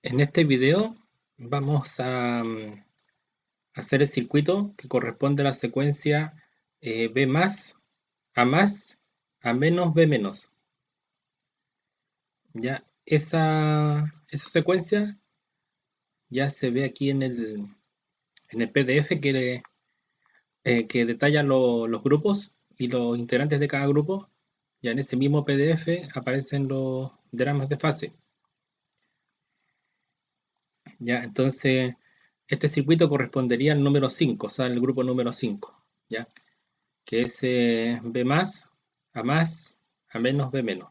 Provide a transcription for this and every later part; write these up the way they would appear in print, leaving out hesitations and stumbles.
En este video vamos a hacer el circuito que corresponde a la secuencia B más, a menos, B menos. Ya esa secuencia ya se ve aquí en el PDF que detalla los grupos y los integrantes de cada grupo. Ya en ese mismo PDF aparecen los diagramas de fase. Ya, entonces este circuito correspondería al número 5, o sea, al grupo número 5. ¿Ya? Que es B más, a menos, B menos.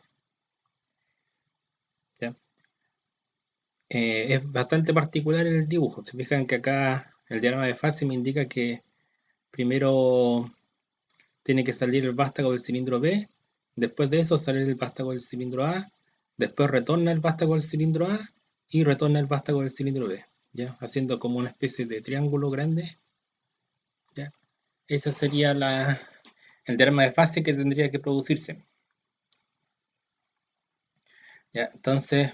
¿Ya? Es bastante particular el dibujo. Se fijan que acá el diagrama de fase me indica que primero tiene que salir el vástago del cilindro B, después de eso sale el vástago del cilindro A, después retorna el vástago del cilindro A y retorna el vástago del cilindro B, ¿ya? Haciendo como una especie de triángulo grande. ¿Ya? Ese sería el diagrama de fase que tendría que producirse. ¿Ya? Entonces,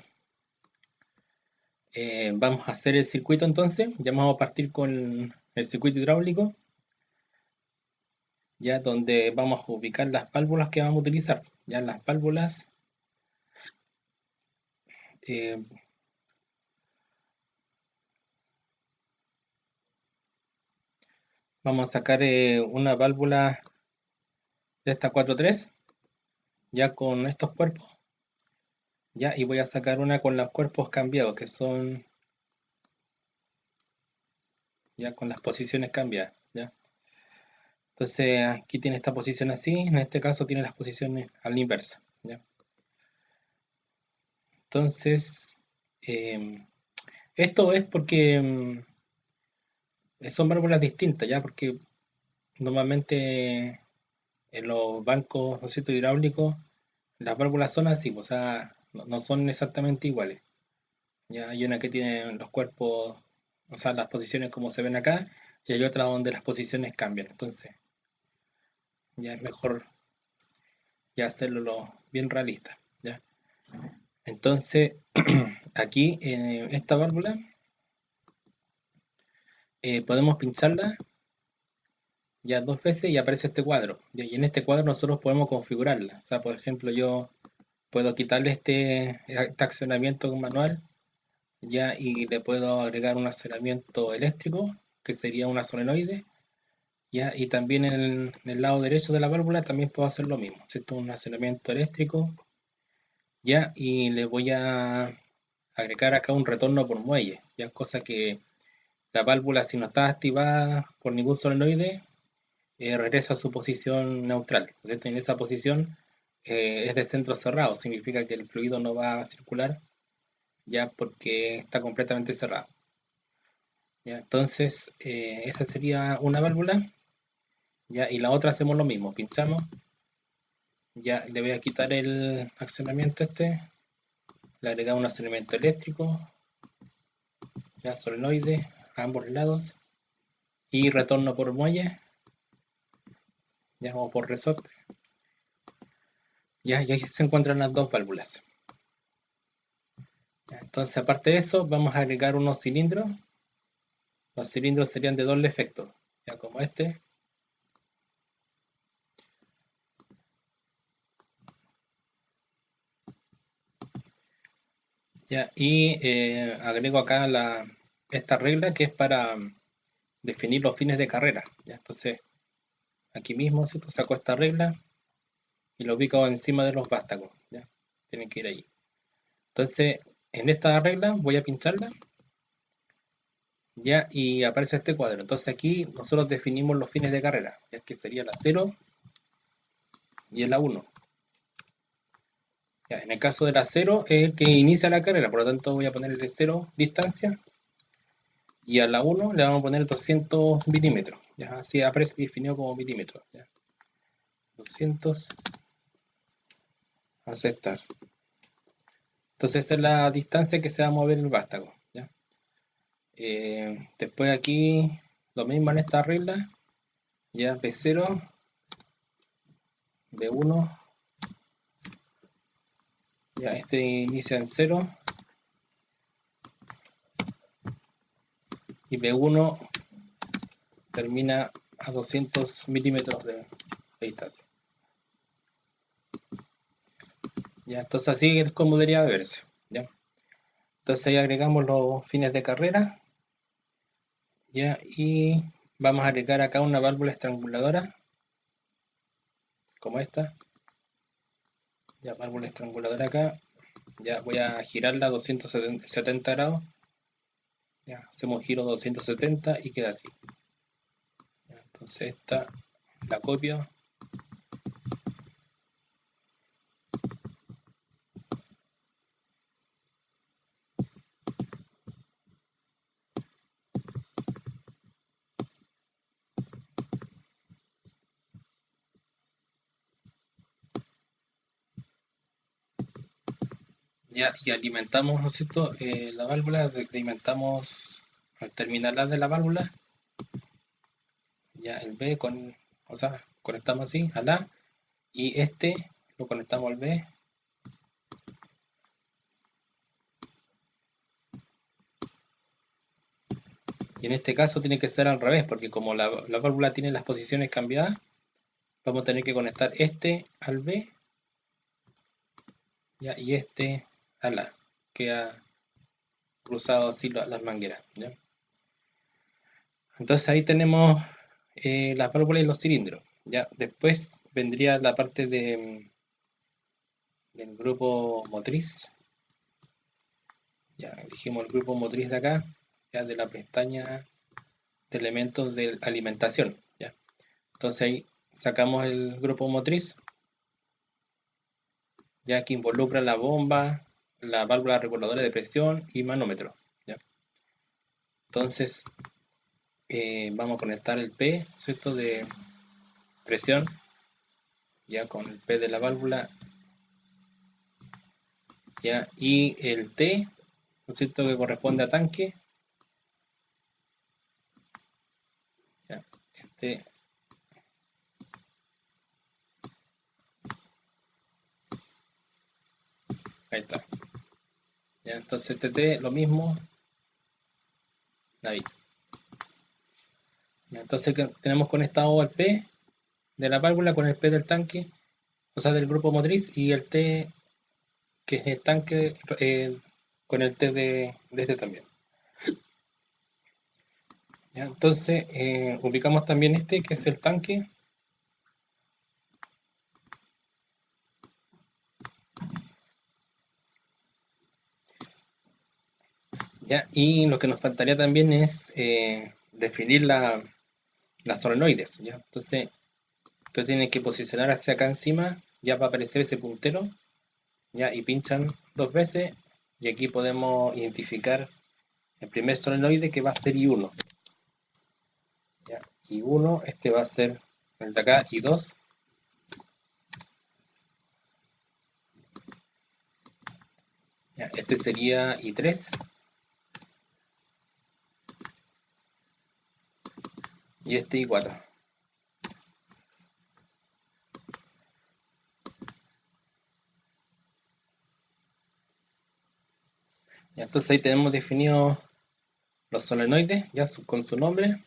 vamos a hacer el circuito entonces. Ya vamos a partir con el circuito hidráulico, ya donde vamos a ubicar las válvulas que vamos a utilizar. Ya las válvulas, eh, vamos a sacar una válvula de esta 4.3, ya con estos cuerpos. Ya, y voy a sacar una con los cuerpos cambiados, que son ya con las posiciones cambiadas. ¿Ya? Entonces aquí tiene esta posición así, en este caso tiene las posiciones a la inversa. ¿Ya? Entonces, esto es porque son válvulas distintas, ¿ya? Porque normalmente en los bancos, ¿no es cierto?, hidráulicos, las válvulas son así, o sea, no son exactamente iguales. Ya hay una que tiene los cuerpos, o sea, las posiciones como se ven acá, y hay otra donde las posiciones cambian. Entonces, ya es mejor ya hacerlo bien realista, ¿ya? Entonces, aquí en esta válvula podemos pincharla ya dos veces y aparece este cuadro. Y en este cuadro nosotros podemos configurarla. O sea, por ejemplo, yo puedo quitarle este accionamiento manual ya y le puedo agregar un accionamiento eléctrico, que sería una solenoide. Ya, y también en el lado derecho de la válvula también puedo hacer lo mismo, ¿cierto? Un accionamiento eléctrico, ya, y le voy a agregar acá un retorno por muelle, ya, cosa que la válvula, si no está activada por ningún solenoide, regresa a su posición neutral, ¿cierto? En esa posición es de centro cerrado, significa que el fluido no va a circular ya porque está completamente cerrado. ¿Ya? Entonces, esa sería una válvula, ya, y la otra hacemos lo mismo, pinchamos, ya le voy a quitar el accionamiento le agregamos un accionamiento eléctrico, ya solenoide a ambos lados, y retorno por muelle, ya vamos por resorte, ya, y ahí se encuentran las dos válvulas. Ya, entonces, aparte de eso, vamos a agregar unos cilindros. Los cilindros serían de doble efecto, ya como este. Ya, y agrego acá esta regla que es para definir los fines de carrera. Ya, entonces, aquí mismo, ¿cierto? Saco esta regla y lo ubico encima de los vástagos. ¿Ya? Tienen que ir ahí. Entonces, en esta regla voy a pincharla, ya, y aparece este cuadro. Entonces aquí nosotros definimos los fines de carrera, ya que sería la 0 y la 1. Ya, en el caso de la 0 es el que inicia la carrera, por lo tanto voy a ponerle 0 distancia, y a la 1 le vamos a poner 200 milímetros. Ya, así aparece definido como milímetros. Ya. 200, aceptar. Entonces esa es la distancia que se va a mover el vástago. ¿Ya? Después aquí lo mismo en esta regla, ya B0, B1, ya este inicia en 0, y B1 termina a 200 milímetros de distancia. Ya, entonces así es como debería verse. ¿Ya? Entonces ahí agregamos los fines de carrera. ¿Ya? Y vamos a agregar acá una válvula estranguladora, como esta. Ya, válvula estranguladora acá. Ya voy a girarla a 270 grados. Ya, hacemos un giro 270 y queda así. Ya, entonces esta la copio. Ya, y alimentamos, ¿no es cierto? La válvula, alimentamos al terminal de la válvula. Ya el B con, o sea, conectamos así al A y este lo conectamos al B. Y en este caso tiene que ser al revés, porque como la válvula tiene las posiciones cambiadas, vamos a tener que conectar este al B, ya, y este al A. Queda cruzado así las mangueras. ¿Ya? Entonces ahí tenemos las válvulas y los cilindros. Ya, después vendría la parte del grupo motriz. Ya elegimos el grupo motriz de acá, ya de la pestaña de elementos de alimentación. ¿Ya? Entonces ahí sacamos el grupo motriz, ya que involucra la bomba, la válvula reguladora de presión y manómetro. ¿Ya? Entonces vamos a conectar el P, ¿cierto? De presión, ya con el P de la válvula, ya, y el T, ¿no es cierto? Que corresponde a tanque, ya, este, ahí está. Ya, entonces este T, lo mismo, ahí. Ya, entonces tenemos conectado el P de la válvula con el P del tanque, o sea, del grupo motriz, y el T que es el tanque con el T de este también. ¿Ya? Entonces ubicamos también este que es el tanque. ¿Ya? Y lo que nos faltaría también es definir las solenoides. ¿Ya? Entonces, tú tienes que posicionar hacia acá encima, ya va a aparecer ese puntero, ¿ya? Y pinchan dos veces, y aquí podemos identificar el primer solenoide que va a ser I1. ¿Ya? I1, este va a ser el de acá, I2. ¿Ya? Este sería I3 y este I4. ¿Ya? Entonces ahí tenemos definidos los solenoides, ya con su nombre,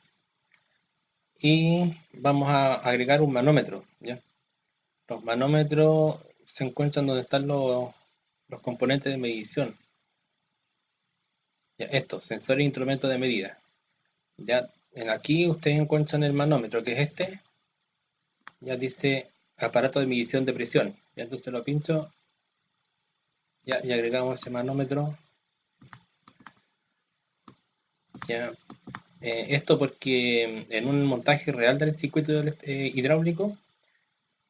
y vamos a agregar un manómetro. ¿Ya? Los manómetros se encuentran donde están los componentes de medición. Ya, estos, sensores e instrumentos de medida. Ya, aquí ustedes encuentran el manómetro, que es este. Ya dice aparato de medición de presión. Ya, entonces lo pincho. Ya, y agregamos ese manómetro. Ya, esto porque en un montaje real del circuito hidráulico,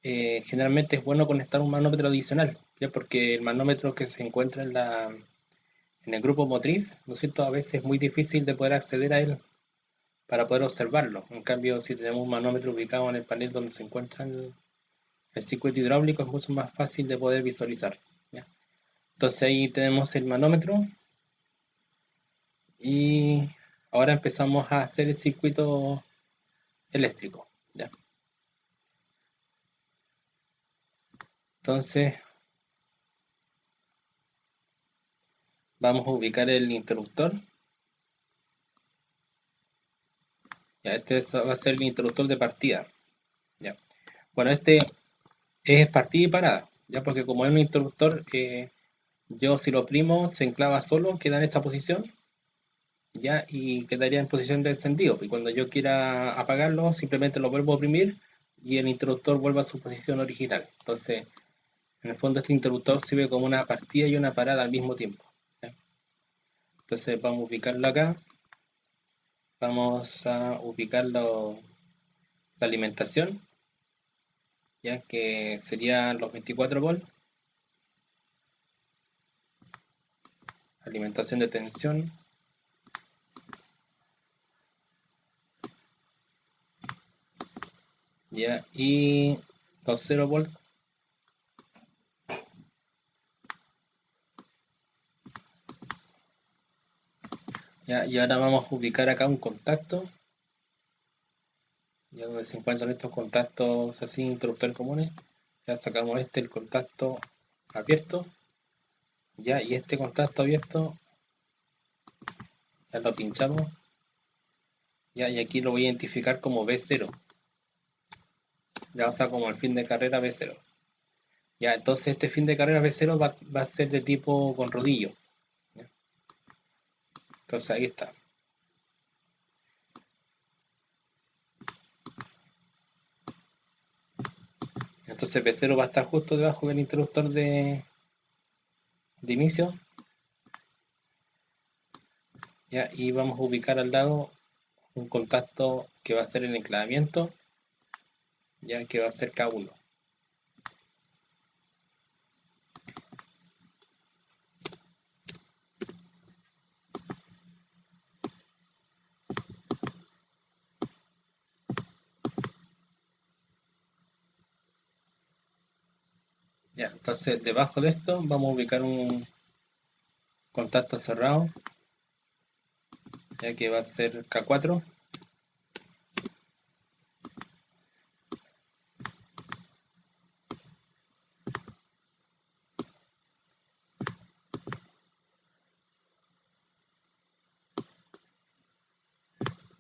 generalmente es bueno conectar un manómetro adicional, ¿ya? Porque el manómetro que se encuentra en el grupo motriz, ¿no es cierto? A veces es muy difícil de poder acceder a él para poder observarlo. En cambio, si tenemos un manómetro ubicado en el panel donde se encuentra el circuito hidráulico, es mucho más fácil de poder visualizar. ¿Ya? Entonces ahí tenemos el manómetro y ahora empezamos a hacer el circuito eléctrico. ¿Ya? Entonces vamos a ubicar el interruptor. Ya, va a ser el interruptor de partida. Ya. Bueno, este es partida y parada, ya porque como es un interruptor, yo si lo oprimo se enclava solo, queda en esa posición, ya, y quedaría en posición de encendido. Y cuando yo quiera apagarlo, simplemente lo vuelvo a oprimir y el interruptor vuelve a su posición original. Entonces, en el fondo este interruptor sirve como una partida y una parada al mismo tiempo. ¿Ya? Entonces vamos a ubicarlo acá, vamos a ubicar la alimentación, ya que serían los 24 volts, alimentación de tensión, ya, y los 0 volts, ya, y ahora vamos a ubicar acá un contacto, ya donde se encuentran estos contactos así, interruptores comunes, ya sacamos el contacto abierto, ya, y este contacto abierto, ya lo pinchamos, ya, y aquí lo voy a identificar como B0, ya, o sea, como el fin de carrera B0. Ya, entonces este fin de carrera B0 va a ser de tipo con rodillo. ¿Ya? Entonces ahí está. Entonces B0 va a estar justo debajo del interruptor de inicio. ¿Ya? Y vamos a ubicar al lado un contacto que va a ser el enclavamiento, ya que va a ser K1. Ya, entonces debajo de esto vamos a ubicar un contacto cerrado, ya que va a ser K4.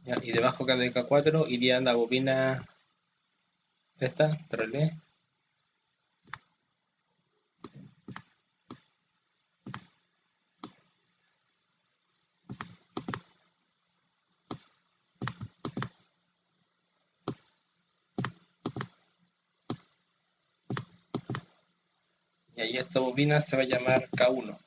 ¿Ya? Y debajo de K4 iría la bobina esta, de relé. Y ahí esta bobina se va a llamar K1.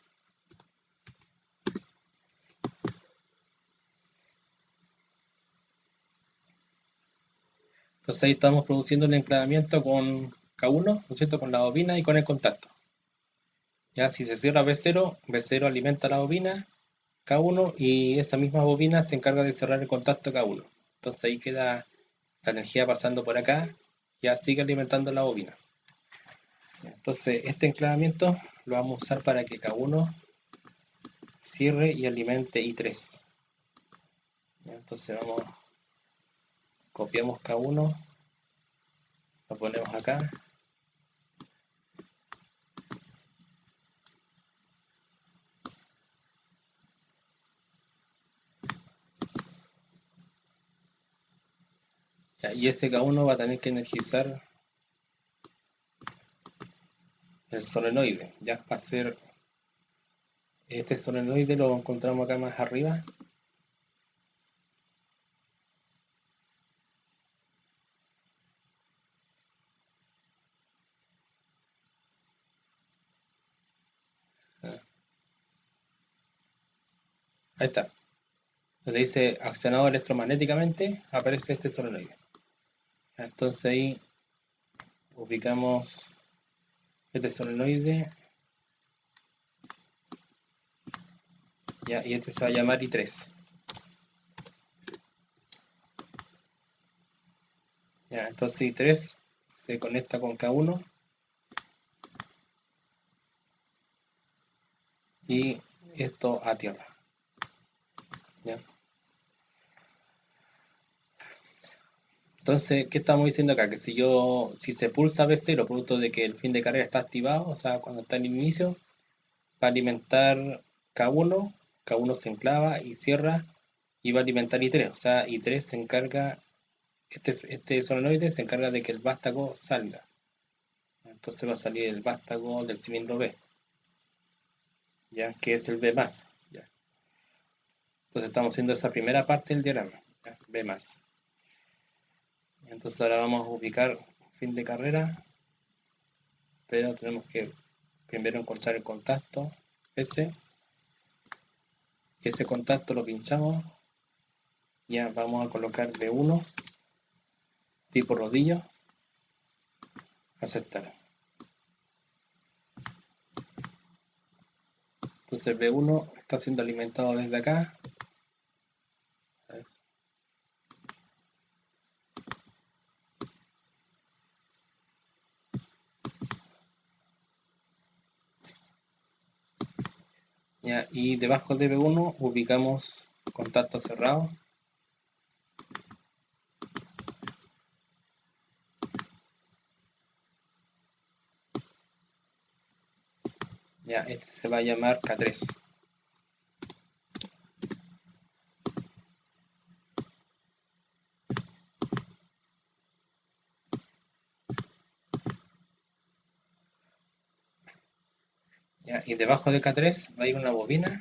Entonces ahí estamos produciendo un enclavamiento con K1, ¿no es cierto? Con la bobina y con el contacto. Ya si se cierra B0, B0 alimenta la bobina K1 y esa misma bobina se encarga de cerrar el contacto K1. Entonces ahí queda la energía pasando por acá, ya sigue alimentando la bobina. Entonces este enclavamiento lo vamos a usar para que K1 cierre y alimente I3. Entonces copiamos K1, lo ponemos acá. Y ese K1 va a tener que energizar el solenoide. Ya va a ser este solenoide, lo encontramos acá más arriba. Ahí está. Donde dice accionado electromagnéticamente, aparece este solenoide. Entonces ahí ubicamos este solenoide, ya, y este se va a llamar I3. Ya, entonces I3 se conecta con K1 y esto a tierra. ¿Ya? Entonces, ¿qué estamos diciendo acá? Que si se pulsa B0, producto de que el fin de carrera está activado, o sea, cuando está en inicio, va a alimentar K1, K1 se enclava y cierra y va a alimentar I3. O sea, I3 se encarga, este solenoide se encarga de que el vástago salga. Entonces va a salir el vástago del cilindro B, ya que es el B más. Ya. Entonces estamos haciendo esa primera parte del diagrama, ya, B más. Entonces ahora vamos a ubicar fin de carrera, pero tenemos que primero encontrar el contacto S. Ese contacto lo pinchamos. Ya vamos a colocar B1, tipo rodillo, aceptar. Entonces B1 está siendo alimentado desde acá. Ya, y debajo de B1 ubicamos contacto cerrado. Ya, este se va a llamar K3. Ya, y debajo de K3 va a ir una bobina.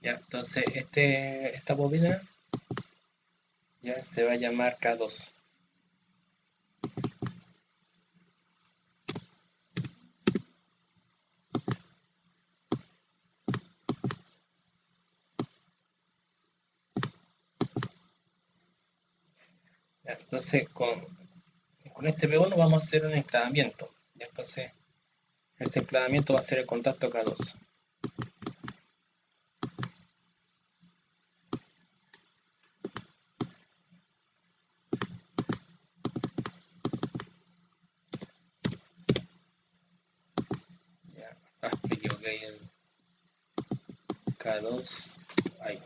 Ya, entonces esta bobina ya se va a llamar K2. Ya, entonces con este B1 vamos a hacer un enclavamiento. Ya, entonces ese enclavamiento va a ser el contacto K2. Ya, me equivoqué el K2. Ahí.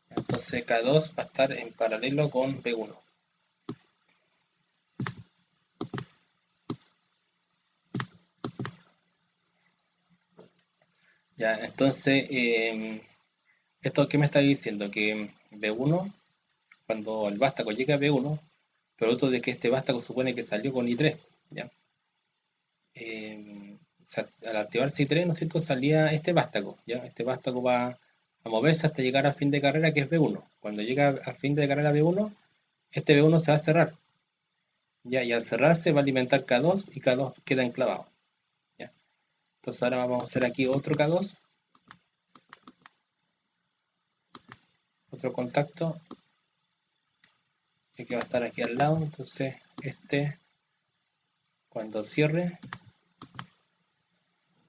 Entonces K2 va a estar en paralelo con B1. Ya, entonces, ¿esto qué me está diciendo? Que B1, cuando el vástago llega a B1, producto de que este vástago supone que salió con I3, ¿ya? O sea, al activarse I3, ¿no es cierto?, salía este vástago, ¿ya? Este vástago va a moverse hasta llegar al fin de carrera, que es B1. Cuando llega al fin de carrera B1, este B1 se va a cerrar, ¿ya? Y al cerrarse va a alimentar K2 y K2 queda enclavado, ¿ya? Entonces ahora vamos a hacer aquí otro K2, otro contacto, que va a estar aquí al lado. Entonces cuando cierre,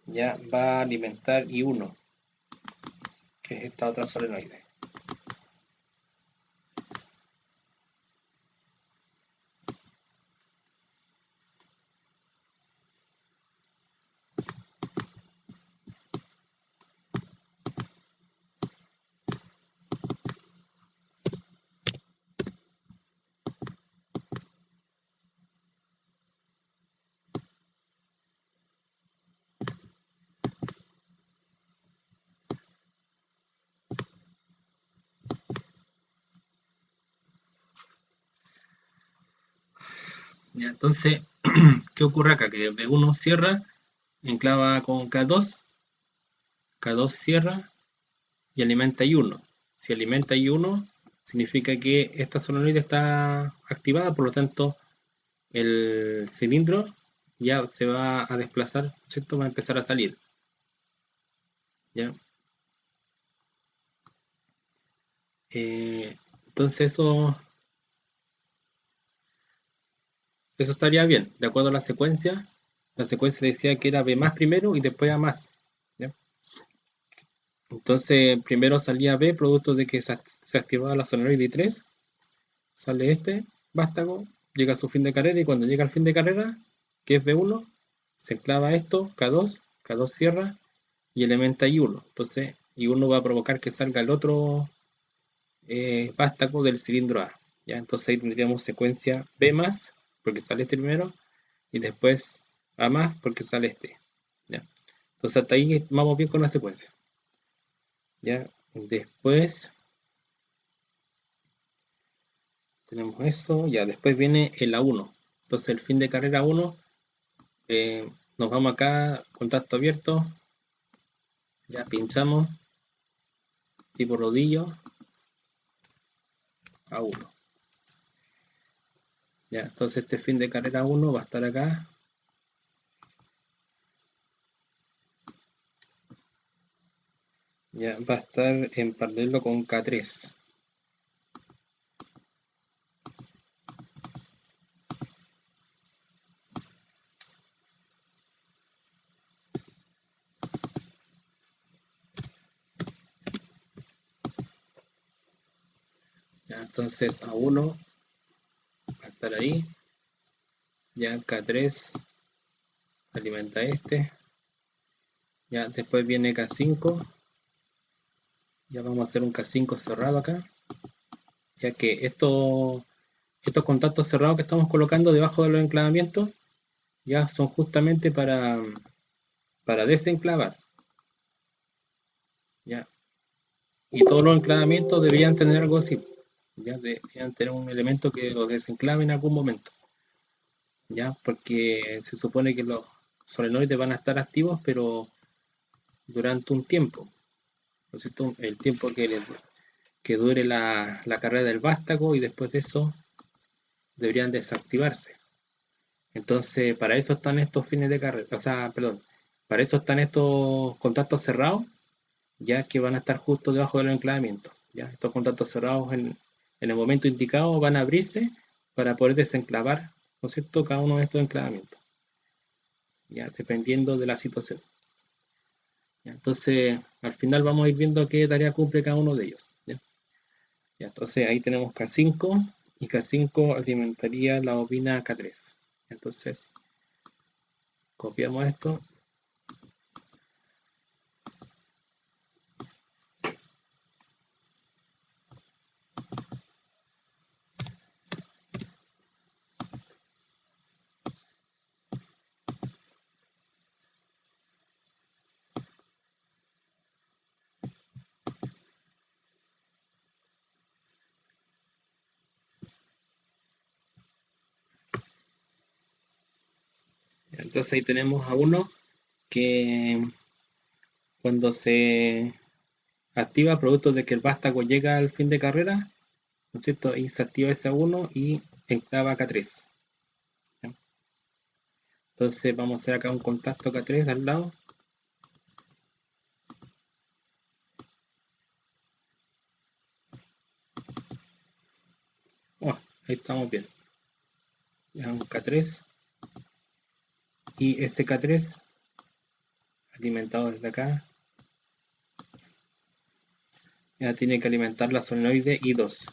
ya va a alimentar I1, que es esta otra solenoide. Ya, entonces, ¿qué ocurre acá? Que B1 cierra, enclava con K2, K2 cierra y alimenta I1. Si alimenta I1, significa que esta solenoide está activada, por lo tanto, el cilindro ya se va a desplazar, ¿cierto? Va a empezar a salir, ¿ya? Entonces eso estaría bien, de acuerdo a la secuencia. La secuencia decía que era B más primero y después A más, ¿ya? Entonces, primero salía B, producto de que se activaba la solenoide 3, sale este vástago, llega a su fin de carrera y cuando llega al fin de carrera, que es B1, se enclava esto, K2, K2 cierra y elementa I1. Entonces, I1 va a provocar que salga el otro vástago del cilindro A. ¿Ya? Entonces ahí tendríamos secuencia B más, porque sale este primero, y después A más, porque sale este. ¿Ya? Entonces hasta ahí vamos bien con la secuencia. ¿Ya? Después tenemos eso, ya después viene el A1. Entonces el fin de carrera 1, nos vamos acá, contacto abierto, ya pinchamos, tipo rodillo, A1. Ya, entonces este fin de carrera 1 va a estar acá. Ya va a estar en paralelo con K3. Ya, entonces A1 va a estar ahí. Ya K3 alimenta este. Ya después viene K5. Ya vamos a hacer un K5 cerrado acá. Ya que estos contactos cerrados que estamos colocando debajo de los enclavamientos ya son justamente para desenclavar. ¿Ya? Y todos los enclavamientos deberían tener algo así. ¿Ya? Deberían tener un elemento que los desenclave en algún momento. ¿Ya? Porque se supone que los solenoides van a estar activos, pero durante un tiempo. ¿No es cierto? El tiempo que dure la carrera del vástago y después de eso deberían desactivarse. Entonces, para eso están estos fines de carrera, o sea, perdón, para eso están estos contactos cerrados, ya que van a estar justo debajo del enclavamiento. ¿Ya? Estos contactos cerrados en el momento indicado van a abrirse para poder desenclavar, ¿no es cierto?, cada uno de estos enclavamientos, ya dependiendo de la situación. ¿Ya? Entonces, al final vamos a ir viendo qué tarea cumple cada uno de ellos. ¿Ya? Ya, entonces ahí tenemos K5 y K5 alimentaría la bobina K3. Entonces, copiamos esto. Entonces ahí tenemos a uno que cuando se activa producto de que el vástago llega al fin de carrera, ¿no es cierto? Y se activa ese A1 y enclava K3. ¿Ya? Entonces vamos a hacer acá un contacto K3 al lado. Oh, ahí estamos bien. Ya un K3 y ese K3 alimentado desde acá ya tiene que alimentar la solenoide I2.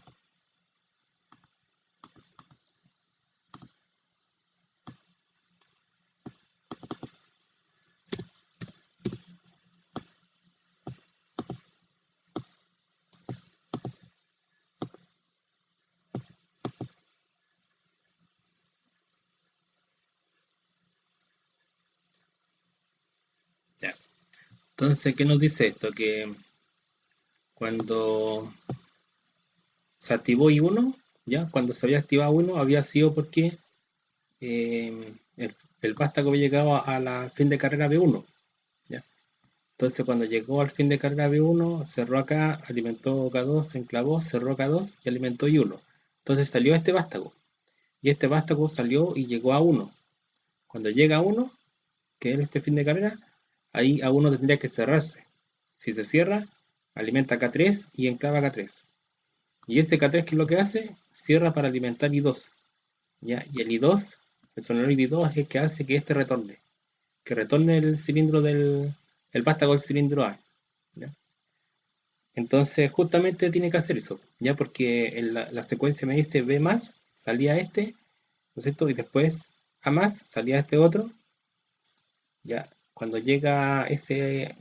Ya. Entonces, ¿qué nos dice esto? Que cuando se activó I1, ya cuando se había activado 1 había sido porque el vástago había llegado a la fin de carrera B1. ¿Ya? Entonces cuando llegó al fin de carrera B1, cerró acá, alimentó K2, se enclavó, cerró K2 y alimentó I1. Entonces salió este vástago. Y este vástago salió y llegó a 1. Cuando llega a 1, que es este fin de carrera, ahí A1 tendría que cerrarse. Si se cierra, alimenta K3 y enclava K3. Y ese K3, ¿qué es lo que hace? Cierra para alimentar I2. ¿Ya? Y el I2, el solenoide I2 es el que hace que este retorne. Que retorne el cilindro el vástago del cilindro A. ¿Ya? Entonces, justamente tiene que hacer eso, ya porque en la secuencia me dice B más, salía este, ¿no es cierto? Y después A más, salía este otro, ya. Cuando llega ese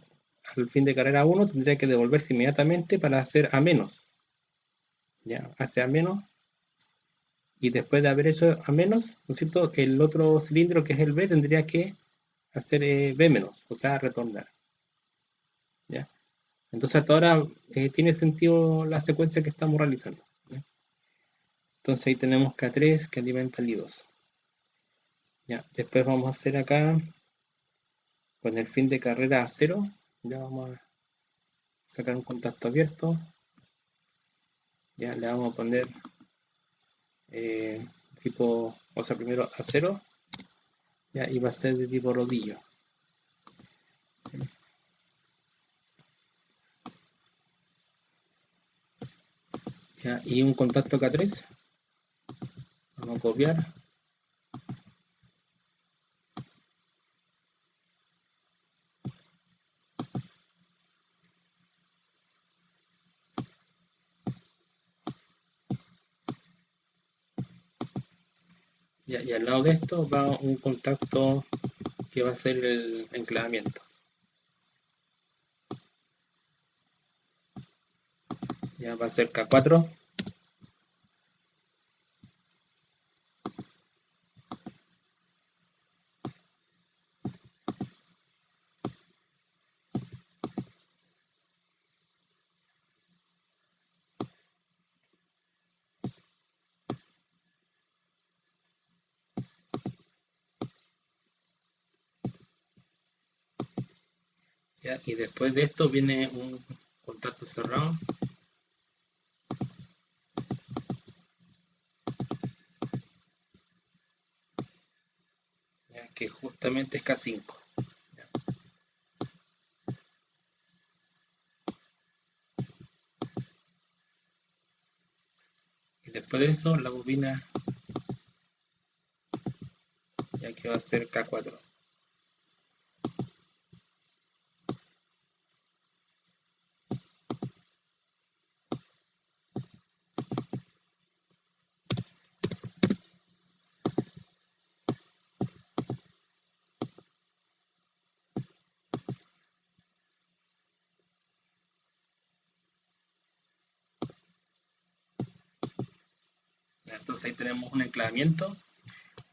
al fin de carrera uno tendría que devolverse inmediatamente para hacer A menos, ya. Hace A menos, y después de haber hecho A menos, ¿no es cierto? El otro cilindro que es el B tendría que hacer B menos, o sea, retornar, ya. Entonces, hasta ahora tiene sentido la secuencia que estamos realizando, ¿ya? Entonces ahí tenemos K3 que alimenta el I2. Ya, después vamos a hacer acá con el fin de carrera a cero. Ya vamos a sacar un contacto abierto. Ya le vamos a poner eh, tipo, o sea, primero a cero. Ya, y va a ser de tipo rodillo. Ya, y un contacto K3. Vamos a copiar. Ya, y al lado de esto va un contacto que va a ser el enclavamiento. Ya va a ser K4. Ya, y después de esto viene un contacto cerrado, ya, que justamente es K5. Y después de eso, la bobina ya que va a ser K4. Entonces ahí tenemos un enclavamiento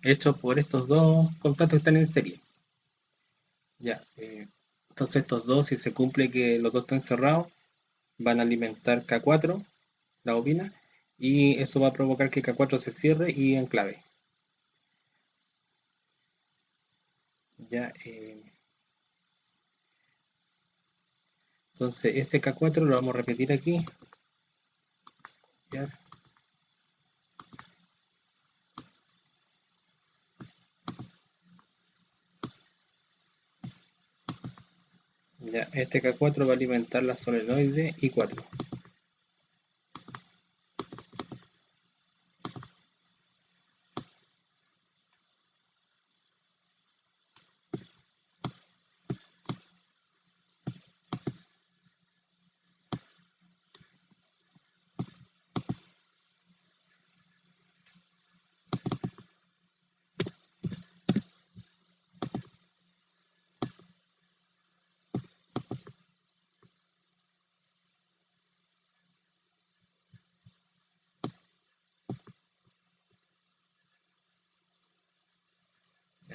hecho por estos dos contactos que están en serie. Ya, entonces estos dos, si se cumple que los dos están cerrados, van a alimentar K4, la bobina, y eso va a provocar que K4 se cierre y enclave. Ya, entonces ese K4 lo vamos a repetir aquí. Ya, ya, este K4 va a alimentar la solenoide I4.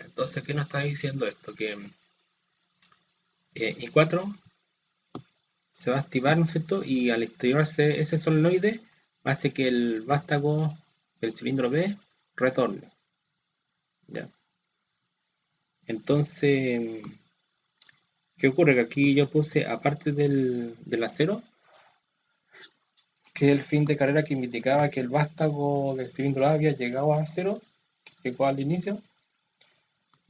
Entonces, ¿qué nos está diciendo esto? Que I4 se va a activar, ¿no es cierto? Y al activarse ese solenoide, hace que el vástago del cilindro B retorne. ¿Ya? Entonces, ¿qué ocurre? Que aquí yo puse, aparte del acero, que es el fin de carrera que indicaba que el vástago del cilindro A había llegado a cero, que llegó al inicio,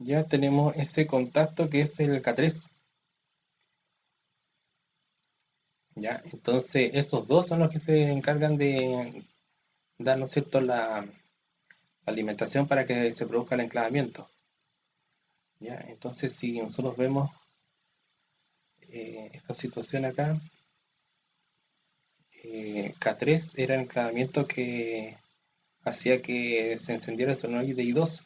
ya tenemos ese contacto que es el K3. ¿Ya? Entonces, esos dos son los que se encargan de dar, ¿no es cierto?, la alimentación para que se produzca el enclavamiento. ¿Ya? Entonces, si nosotros vemos esta situación acá, K3 era el enclavamiento que hacía que se encendiera el solenoide I2,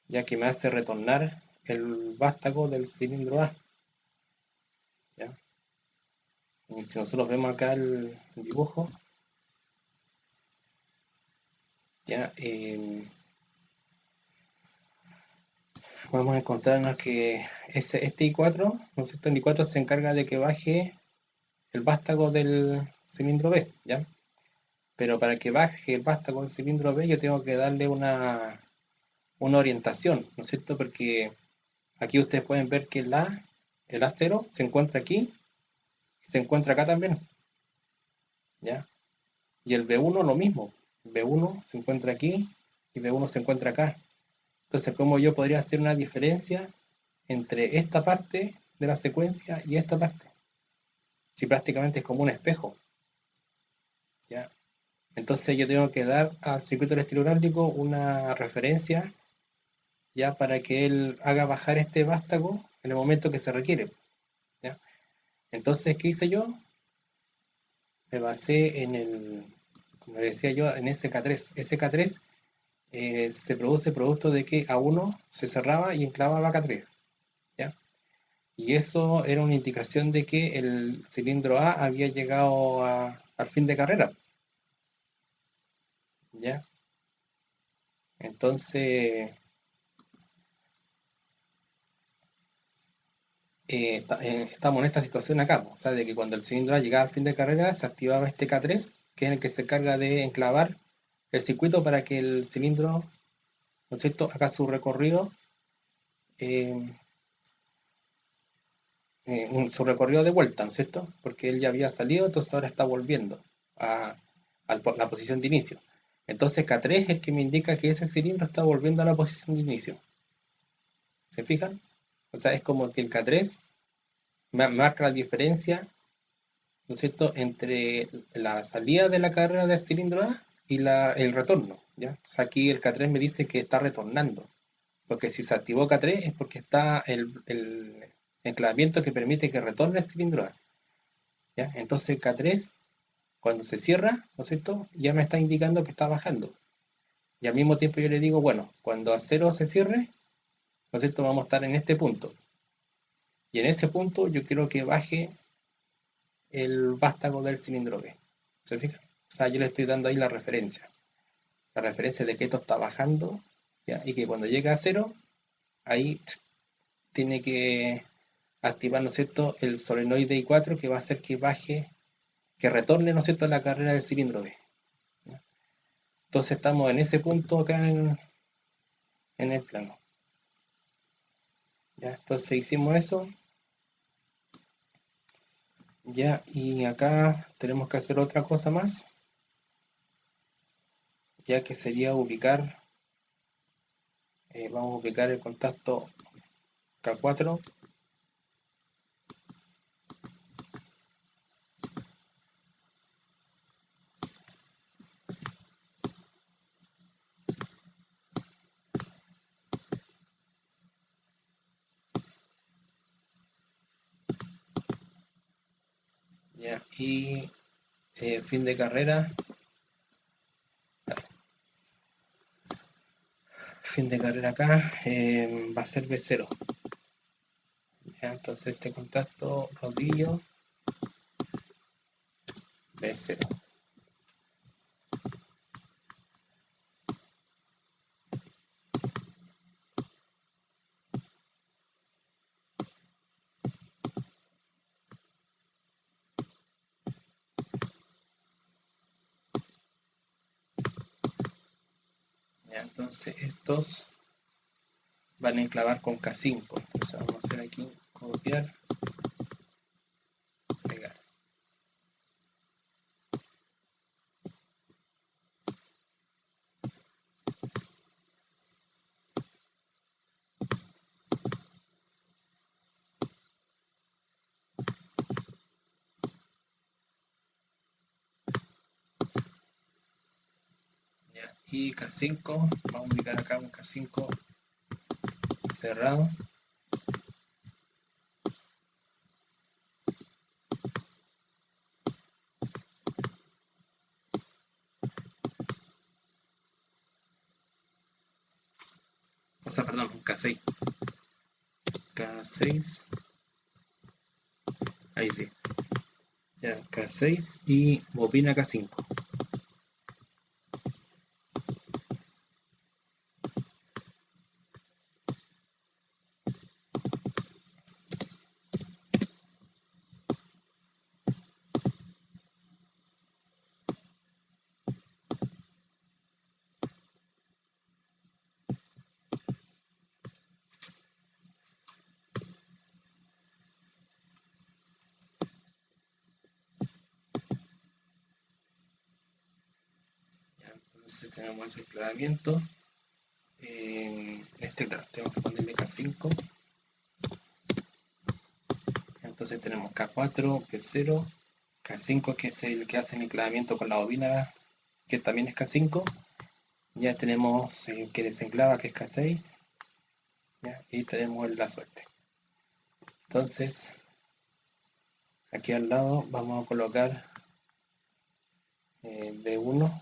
ya que me hace retornar el vástago del cilindro A. ¿Ya? Y si nosotros vemos acá el dibujo, ya vamos a encontrarnos que este I4, ¿no es cierto? El I4 se encarga de que baje el vástago del cilindro B, ¿ya? Pero para que baje el vástago del cilindro B yo tengo que darle una orientación, ¿no es cierto? Porque aquí ustedes pueden ver que el A0 se encuentra aquí y se encuentra acá también, ¿ya? Y el B1 lo mismo, B1 se encuentra aquí y B1 se encuentra acá. Entonces, ¿cómo yo podría hacer una diferencia entre esta parte de la secuencia y esta parte? Si prácticamente es como un espejo, ¿ya? Entonces yo tengo que dar al circuito electrohidráulico una referencia ya para que él haga bajar este vástago en el momento que se requiere, ¿ya? Entonces, ¿qué hice yo? Me basé como decía yo, en SK3. SK3 se produce producto de que A1 se cerraba y enclavaba K3, ¿ya? Y eso era una indicación de que el cilindro A había llegado al fin de carrera, ¿ya? Entonces, estamos en esta situación acá, o sea, de que cuando el cilindro A llegaba al fin de carrera, se activaba este K3, que es el que se encarga de enclavar el circuito para que el cilindro, ¿no es cierto?, haga su recorrido, eh, su recorrido de vuelta, ¿no es cierto? Porque él ya había salido, entonces ahora está volviendo a la posición de inicio. Entonces K3 es el que me indica que ese cilindro está volviendo a la posición de inicio. ¿Se fijan? O sea, es como que el K3 marca la diferencia, ¿no es cierto?, entre la salida de la carrera del cilindro A y el retorno, ¿ya? O sea, aquí el K3 me dice que está retornando, porque si se activó K3 es porque está el enclavamiento que permite que retorne el cilindro A, ¿ya? Entonces el K3, cuando se cierra, ¿no es cierto?, ya me está indicando que está bajando. Y al mismo tiempo yo le digo, bueno, cuando a cero se cierre, ¿no es cierto?, vamos a estar en este punto. Y en ese punto yo quiero que baje el vástago del cilindro B. ¿Se fijan? O sea, yo le estoy dando ahí la referencia. La referencia de que esto está bajando, ¿ya? Y que cuando llegue a cero, ahí tiene que activar, ¿no es cierto?, el solenoide I4 que va a hacer que baje, que retorne, ¿no es cierto?, la carrera del cilindro B. ¿Ya? Entonces estamos en ese punto acá en el plano. ¿Ya? Entonces hicimos eso. Ya, y acá tenemos que hacer otra cosa más, ya que sería ubicar, vamos a ubicar el contacto K4, ya, y fin de carrera, acá va a ser B0. Ya, entonces este contacto rodillo B0. Ya, entonces estos van a enclavar con K5. Entonces vamos a hacer aquí copiar, pegar. Ya, y K5, vamos a ubicar acá un K5 cerrado. O sea, perdón, K6. K6. Ahí sí. Ya, K6 y bobina K5. Ya, entonces tenemos ese enclavamiento. Este, claro, tengo que ponerle K5. Entonces tenemos K4, P0, K5 que es el que hace el enclavamiento con la bobina, que también es K5. Ya tenemos el que desenclava, que es K6. ¿Ya? Y tenemos el lazo este. Entonces, aquí al lado vamos a colocar B1.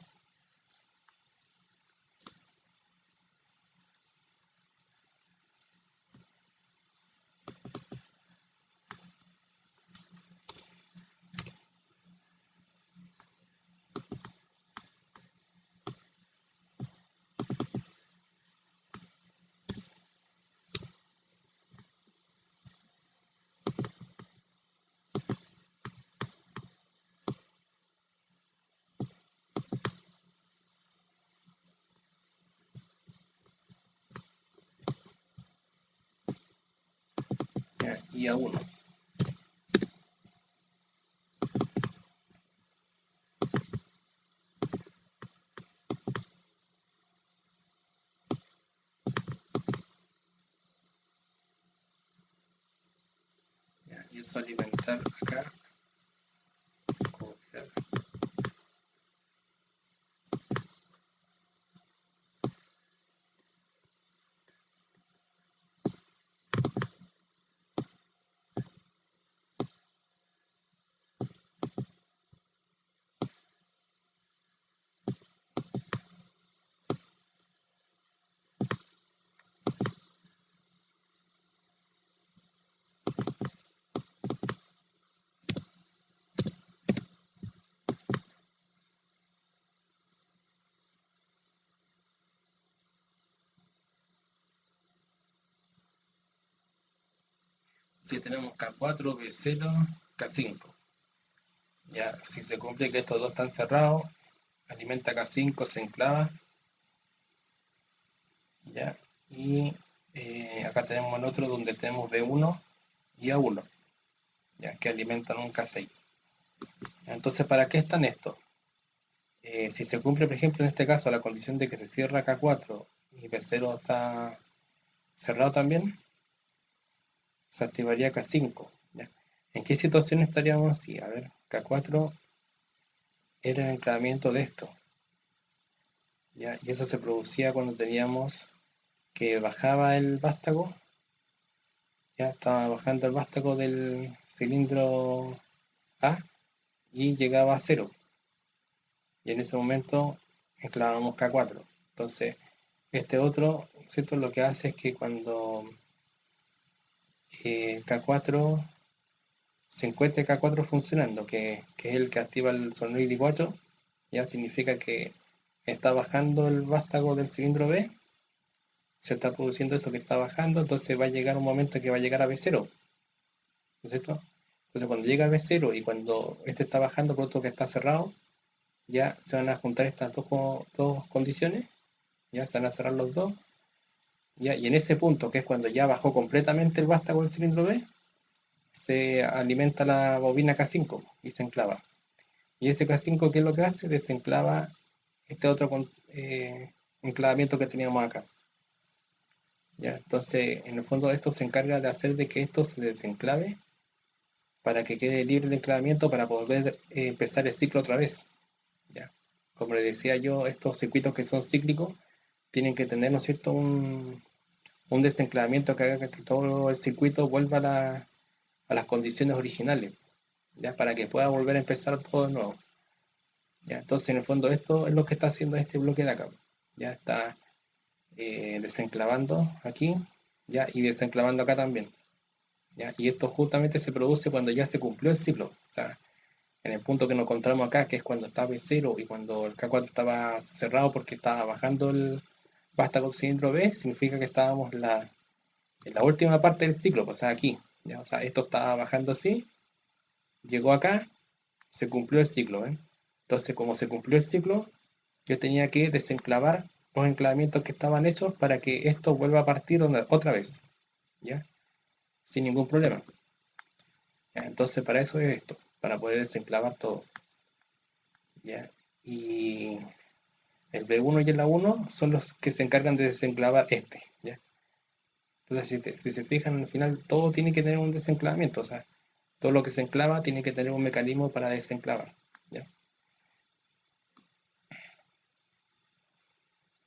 ¿Ya? Y A1. ¿Ya? Y eso alimentar acá. Copiar. Si tenemos K4, B0, K5. Ya, si se cumple que estos dos están cerrados, alimenta K5, se enclava. Ya, y acá tenemos el otro donde tenemos B1 y A1, ya, que alimentan un K6. Entonces, ¿para qué están estos? Si se cumple, por ejemplo, en este caso, la condición de que se cierra K4 y B0 está cerrado también, se activaría K5. ¿Ya? ¿En qué situación estaríamos así? A ver, K4 era el enclavamiento de esto. ¿Ya? Y eso se producía cuando teníamos que bajaba el vástago, ya estaba bajando el vástago del cilindro A y llegaba a cero. Y en ese momento enclavamos K4. Entonces, este otro, ¿cierto? Lo que hace es que cuando K4 se encuentre K4 funcionando, que es el que activa el sonido I4, ya significa que está bajando el vástago del cilindro B, se está produciendo eso que está bajando, entonces va a llegar un momento que va a llegar a B0, ¿no es cierto? Entonces cuando llega a B0 y cuando este está bajando, por otro que está cerrado, ya se van a juntar estas dos condiciones, ya se van a cerrar los dos, ya, y en ese punto, que es cuando ya bajó completamente el vástago del cilindro B, se alimenta la bobina K5 y se enclava. Y ese K5, ¿qué es lo que hace? Desenclava este otro enclavamiento que teníamos acá. ¿Ya? Entonces, en el fondo, esto se encarga de hacer de que esto se desenclave para que quede libre el enclavamiento para poder empezar el ciclo otra vez. ¿Ya? Como les decía yo, estos circuitos que son cíclicos tienen que tener, ¿no es cierto?, un desenclavamiento que haga que todo el circuito vuelva a las condiciones originales, ¿ya? Para que pueda volver a empezar todo de nuevo. ¿Ya? Entonces, en el fondo, esto es lo que está haciendo este bloque de acá. Ya está desenclavando aquí, ya, y desenclavando acá también, ya, y esto justamente se produce cuando ya se cumplió el ciclo, o sea, en el punto que nos encontramos acá, que es cuando estaba B0 y cuando el K4 estaba cerrado porque estaba bajando el vástago cilindro B, significa que estábamos en la última parte del ciclo, pues, o sea, aquí, ya, o sea, esto estaba bajando así, llegó acá, se cumplió el ciclo, ¿ven? Entonces, como se cumplió el ciclo, yo tenía que desenclavar los enclavamientos que estaban hechos para que esto vuelva a partir otra vez, ¿ya? Sin ningún problema. ¿Ya? Entonces, para eso es esto, para poder desenclavar todo, ¿ya? Y el B1 y el A1 son los que se encargan de desenclavar este, ¿ya? Entonces, si se fijan, al final todo tiene que tener un desenclavamiento, o sea, todo lo que se enclava tiene que tener un mecanismo para desenclavar, ¿ya?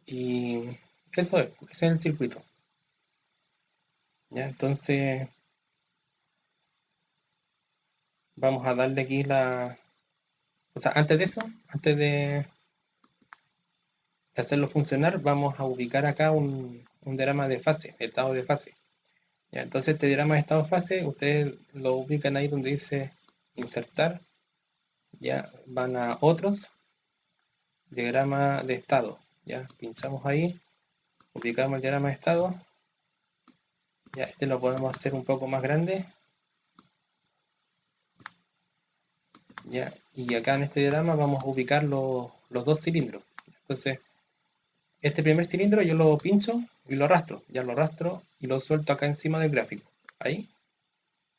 Y eso es, ese es el circuito, ¿ya? Entonces, vamos a darle aquí o sea, antes de eso, antes de hacerlo funcionar, vamos a ubicar acá un diagrama de fase, estado de fase. ¿Ya? Entonces este diagrama de estado de fase, ustedes lo ubican ahí donde dice insertar, ya van a otros, diagrama de estado, ya pinchamos ahí, ubicamos el diagrama de estado, ya este lo podemos hacer un poco más grande, ya, y acá en este diagrama vamos a ubicar los dos cilindros. Entonces, este primer cilindro yo lo pincho y lo arrastro, ya lo arrastro y lo suelto acá encima del gráfico, ahí,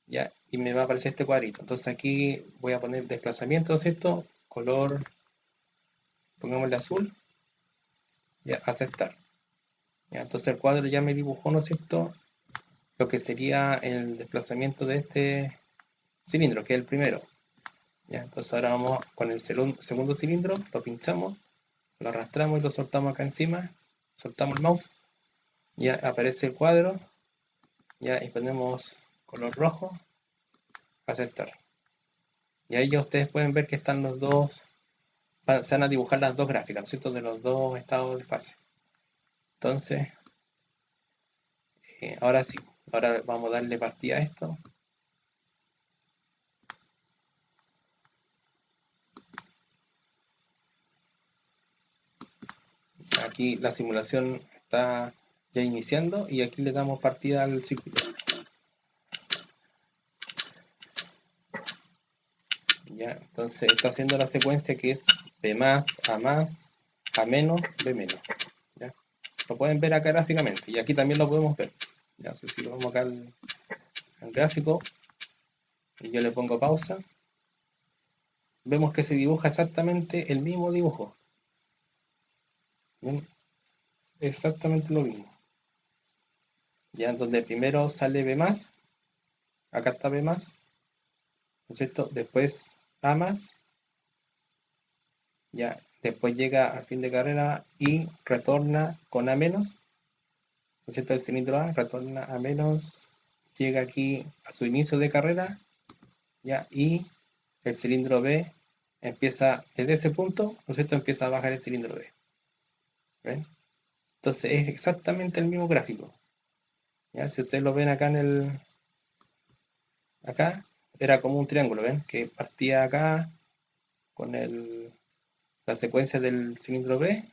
ya, y me va a aparecer este cuadrito. Entonces aquí voy a poner desplazamiento, ¿cierto? Color, pongámosle azul, ya, aceptar. Ya, entonces el cuadro ya me dibujó, ¿no es cierto? Lo que sería el desplazamiento de este cilindro, que es el primero. Ya, entonces ahora vamos con el segundo cilindro, lo pinchamos, lo arrastramos y lo soltamos acá encima, soltamos el mouse, ya aparece el cuadro, ya, y ponemos color rojo, aceptar. Y ahí ya ustedes pueden ver que están los dos, se van a dibujar las dos gráficas, ¿no es cierto? De los dos estados de fase. Entonces, ahora sí, ahora vamos a darle partida a esto. Aquí la simulación está ya iniciando y aquí le damos partida al circuito. Ya, entonces está haciendo la secuencia que es B más, A menos, B menos. ¿Ya? Lo pueden ver acá gráficamente y aquí también lo podemos ver. Ya, si lo vamos acá al gráfico y yo le pongo pausa, vemos que se dibuja exactamente el mismo dibujo. ¿Ven? Exactamente lo mismo. Ya, donde primero sale B más, acá está B más, ¿no es cierto? Después A más, ya, después llega a fin de carrera y retorna con A menos, ¿no es cierto? El cilindro A retorna a menos, llega aquí a su inicio de carrera, ya, y el cilindro B empieza desde ese punto, ¿no es cierto? Empieza a bajar el cilindro B. ¿Ven? Entonces es exactamente el mismo gráfico. ¿Ya? Si ustedes lo ven acá acá era como un triángulo, ¿ven? Que partía acá con la secuencia del cilindro B,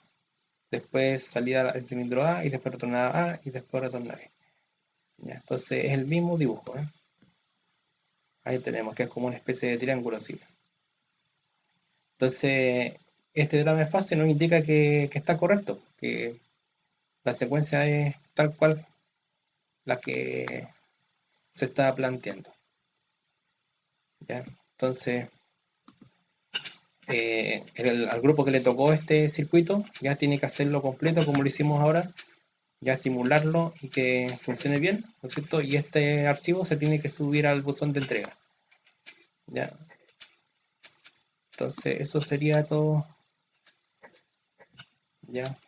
después salía el cilindro A y después retornaba A y después retornaba B. ¿Ya? Entonces es el mismo dibujo, ¿eh? Ahí tenemos que es como una especie de triángulo así. Entonces, este diagrama de fase nos indica que está correcto, que la secuencia es tal cual la que se está planteando. ¿Ya? Entonces, al grupo que le tocó este circuito ya tiene que hacerlo completo como lo hicimos ahora, ya simularlo y que funcione bien, ¿no es cierto? Y este archivo se tiene que subir al buzón de entrega. ¿Ya? Entonces, eso sería todo. ¿Ya?